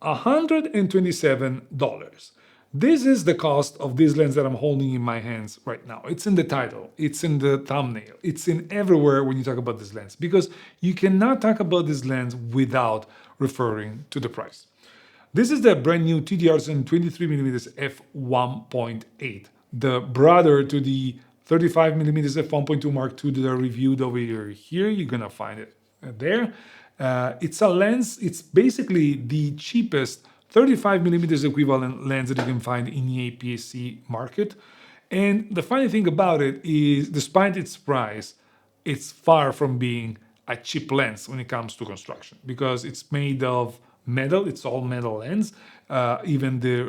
$127. This is the cost of this lens that I'm holding in my hands right now. It's in the title, it's in the thumbnail, it's in everywhere when you talk about this lens, because you cannot talk about this lens without referring to the price. This is the brand new TTArtisan 23mm f1.8, the brother to the 35mm f1.2 Mark II that are reviewed over here. You're gonna find it there. It's a lens, it's basically the cheapest 35mm equivalent lens that you can find in the APS-C market. And the funny thing about it is, despite its price, it's far from being a cheap lens when it comes to construction, because it's made of metal. It's all metal lens. Even the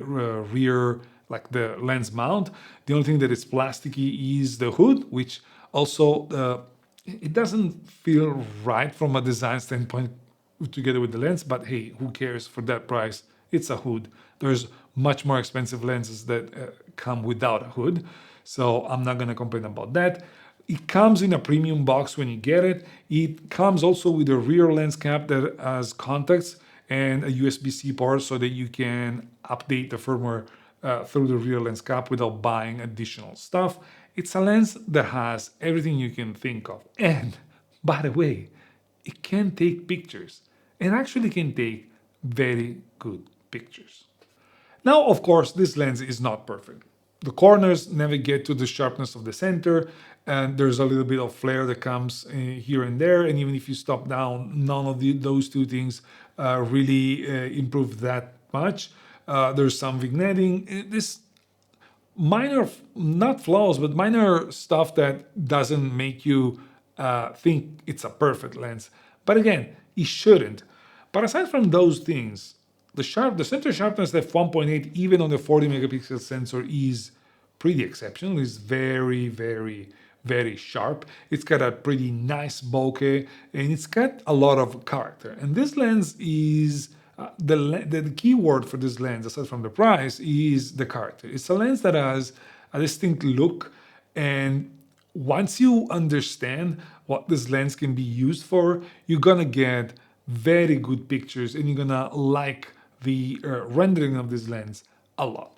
rear, like the lens mount, the only thing that is plasticky is the hood, which also it doesn't feel right from a design standpoint together with the lens, but hey, who cares? For that price, it's a hood. There's much more expensive lenses that come without a hood, so I'm not gonna complain about that. It comes in a premium box when you get it. It comes also with a rear lens cap that has contacts and a USB-C port so that you can update the firmware through the rear lens cap without buying additional stuff. It's a lens that has everything you can think of. And by the way, it can take pictures, and actually can take very good pictures. Now, of course, this lens is not perfect. The corners never get to the sharpness of the center, and there's a little bit of flare that comes here and there. And even if you stop down, none of those two things really improve that much. There's some vignetting. This minor, not flaws, but minor stuff that doesn't make you think it's a perfect lens. But again, it shouldn't. But aside from those things, the center sharpness of f1.8, even on the 40 megapixel sensor, is pretty exceptional. It's very, very, very sharp. It's got a pretty nice bokeh, and it's got a lot of character. And this lens is the key word for this lens, aside from the price, is the character. It's a lens that has a distinct look, and once you understand what this lens can be used for, you're gonna get very good pictures, and you're gonna like the rendering of this lens a lot.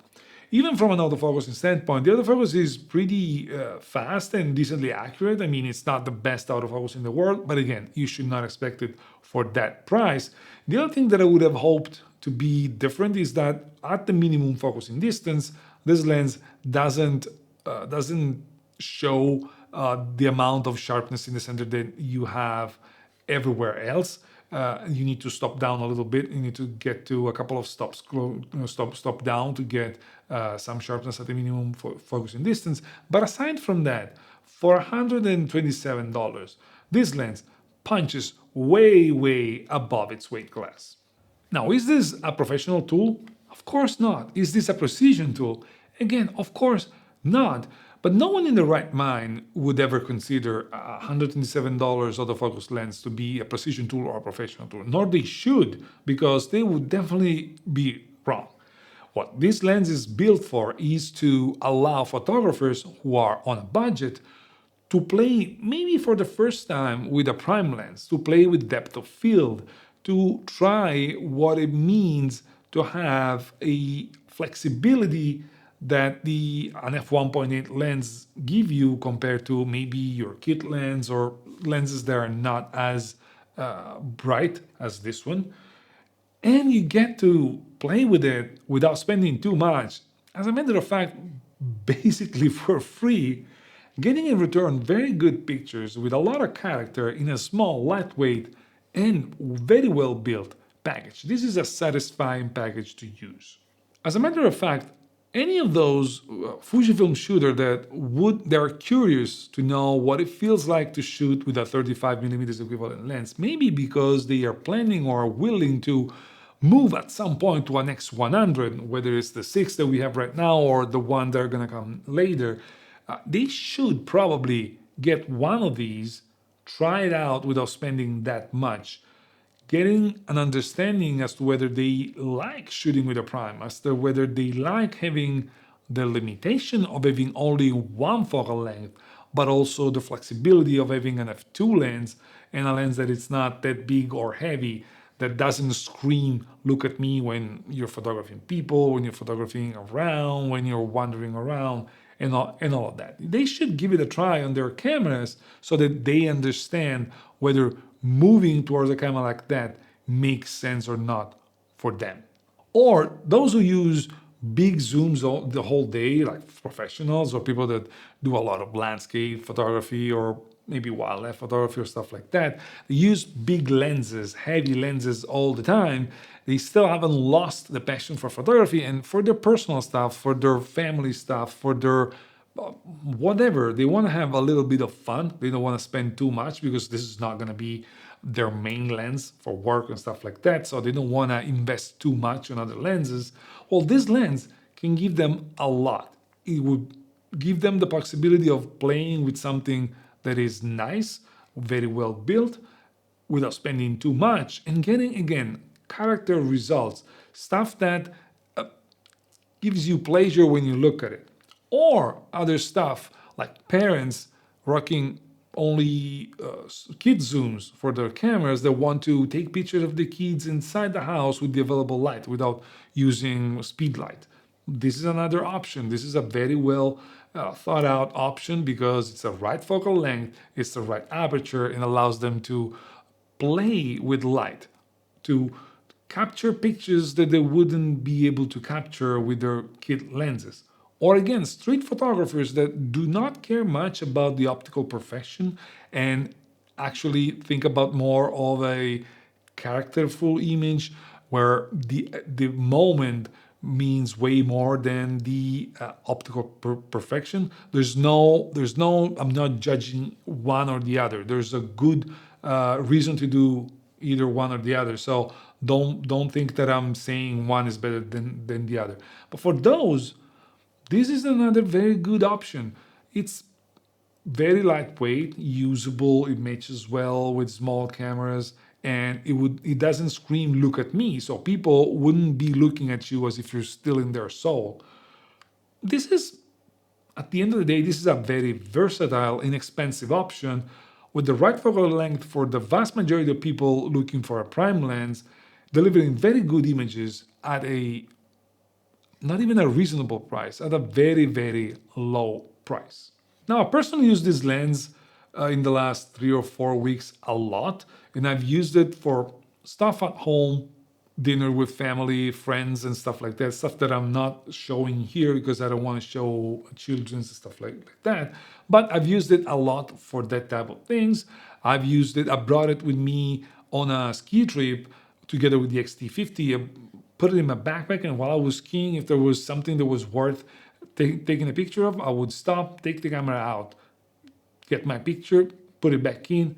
Even from an autofocusing standpoint, the autofocus is pretty fast and decently accurate. I mean, it's not the best autofocus in the world, but again, you should not expect it for that price. The other thing that I would have hoped to be different is that at the minimum focusing distance, this lens doesn't show the amount of sharpness in the center that you have everywhere else. You need to stop down a little bit. You need to get to a couple of stops, stop down to get some sharpness at the minimum for focusing distance. But aside from that, for $127, this lens punches way, way above its weight class. Now, is this a professional tool? Of course not. Is this a precision tool? Again, of course not. But no one in the right mind would ever consider a $127 autofocus lens to be a precision tool or a professional tool, nor they should, because they would definitely be wrong. What this lens is built for is to allow photographers who are on a budget to play, maybe for the first time, with a prime lens, to play with depth of field, to try what it means to have a flexibility that an f1.8 lens give you compared to maybe your kit lens or lenses that are not as bright as this one. And you get to play with it without spending too much. As a matter of fact, basically for free, getting in return very good pictures with a lot of character in a small, lightweight, and very well built package. This is a satisfying package to use. As a matter of fact, any of those Fujifilm shooters that are curious to know what it feels like to shoot with a 35mm equivalent lens, maybe because they are planning or willing to move at some point to an X100, whether it's the 6 that we have right now or the one that are gonna come later, they should probably get one of these, try it out without spending that much, getting an understanding as to whether they like shooting with a prime, as to whether they like having the limitation of having only one focal length, but also the flexibility of having an f2 lens and a lens that is not that big or heavy that doesn't scream, look at me, when you're photographing people, when you're photographing around, when you're wandering around, and all of that. They should give it a try on their cameras so that they understand whether moving towards a camera like that makes sense or not for them. Or those who use big zooms the whole day, like professionals or people that do a lot of landscape photography or maybe wildlife photography or stuff like that, they use big lenses, heavy lenses all the time. They still haven't lost the passion for photography, and for their personal stuff, for their family stuff, for their whatever. They want to have a little bit of fun. They don't want to spend too much because this is not going to be their main lens for work and stuff like that. So they don't want to invest too much on other lenses. Well, this lens can give them a lot. It would give them the possibility of playing with something that is nice, very well built, without spending too much, and getting, again, character results, stuff that gives you pleasure when you look at it. Or other stuff like parents rocking only kid zooms for their cameras that want to take pictures of the kids inside the house with the available light without using speed light. This is another option. This is a very well thought out option because it's the right focal length, it's the right aperture, and allows them to play with light, to capture pictures that they wouldn't be able to capture with their kit lenses. Or again, street photographers that do not care much about the optical perfection and actually think about more of a characterful image where the moment means way more than the optical perfection. There's no, I'm not judging one or the other. There's a good reason to do either one or the other. So don't think that I'm saying one is better than the other. But for those, this is another very good option. It's very lightweight, usable, it matches well with small cameras, and it doesn't scream look at me, so people wouldn't be looking at you as if you're still in their soul. This is, at the end of the day, this is a very versatile, inexpensive option with the right focal length for the vast majority of people looking for a prime lens, delivering very good images at a not even a reasonable price, at a very, very low price. Now, I personally use this lens in the last 3 or 4 weeks a lot, and I've used it for stuff at home, dinner with family, friends, and stuff like that. Stuff that I'm not showing here because I don't want to show children's stuff like that. But I've used it a lot for that type of things. I brought it with me on a ski trip together with the XT50. I put it in my backpack, and while I was skiing, if there was something that was worth taking a picture of, I would stop, take the camera out, get my picture, put it back in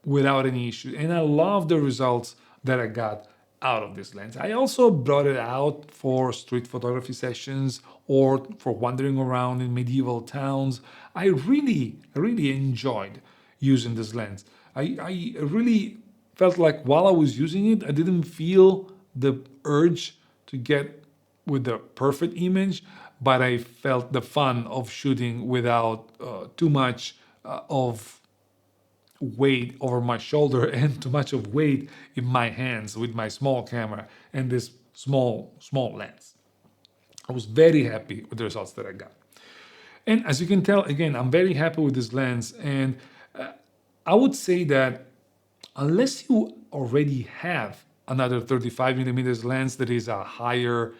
without any issue. And I love the results that I got out of this lens. I also brought it out for street photography sessions or for wandering around in medieval towns. I really enjoyed using this lens. I really felt like while I was using it, I didn't feel the urge to get with the perfect image, but I felt the fun of shooting without too much of weight over my shoulder and too much of weight in my hands with my small camera and this small lens. I was very happy with the results that I got. And as you can tell, again, I'm very happy with this lens. And I would say that unless you already have another 35 millimeters lens that is a higher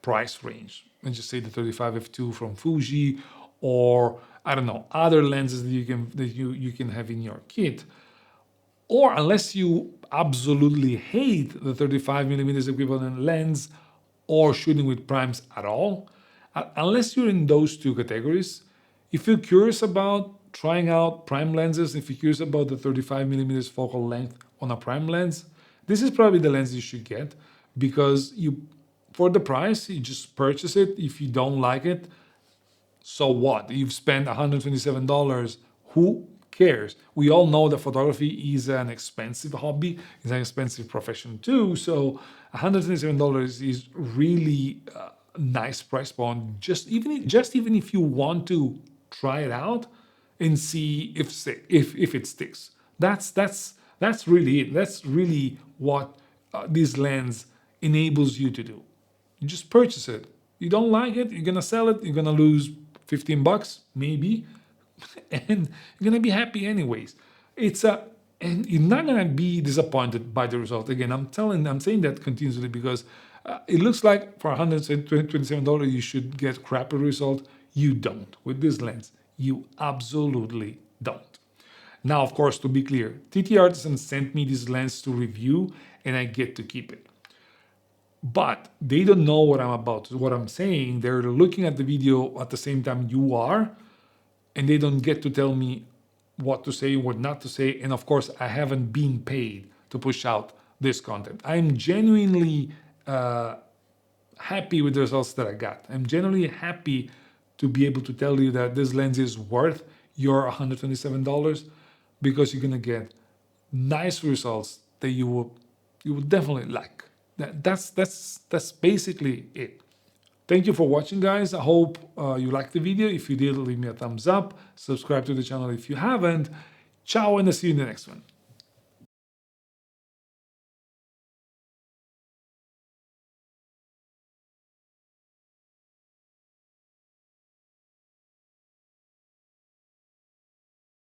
price range, let's just say the 35 f2 from Fuji, or I don't know, other lenses that you can have in your kit, or unless you absolutely hate the 35 millimeters equivalent lens or shooting with primes at all, unless you're in those two categories, if you're curious about trying out prime lenses, if you're curious about the 35 millimeters focal length on a prime lens, this is probably the lens you should get, because for the price, you just purchase it. If you don't like it, so what? You've spent $127. Who cares? We all know that photography is an expensive hobby. It's an expensive profession too. So $127 is really a nice price point. Just even if you want to try it out and see if it sticks. That's That's really it. That's really what this lens enables you to do. You just purchase it. You don't like it, you're gonna sell it, you're gonna lose 15 bucks, maybe, and you're gonna be happy anyways. It's a and you're not gonna be disappointed by the result. Again, I'm saying that continuously because it looks like for $127 you should get crappy result. You don't with this lens. You absolutely don't. Now, of course, to be clear, TTArtisan sent me this lens to review, and I get to keep it. But they don't know what I'm saying. They're looking at the video at the same time you are, and they don't get to tell me what to say, what not to say. And of course, I haven't been paid to push out this content. I'm genuinely happy with the results that I got. I'm genuinely happy to be able to tell you that this lens is worth your $127 because you're gonna get nice results that you will definitely like. That's basically it. Thank you for watching, guys. I hope you liked the video. If you did, leave me a thumbs up. Subscribe to the channel if you haven't. Ciao, and I'll see you in the next one.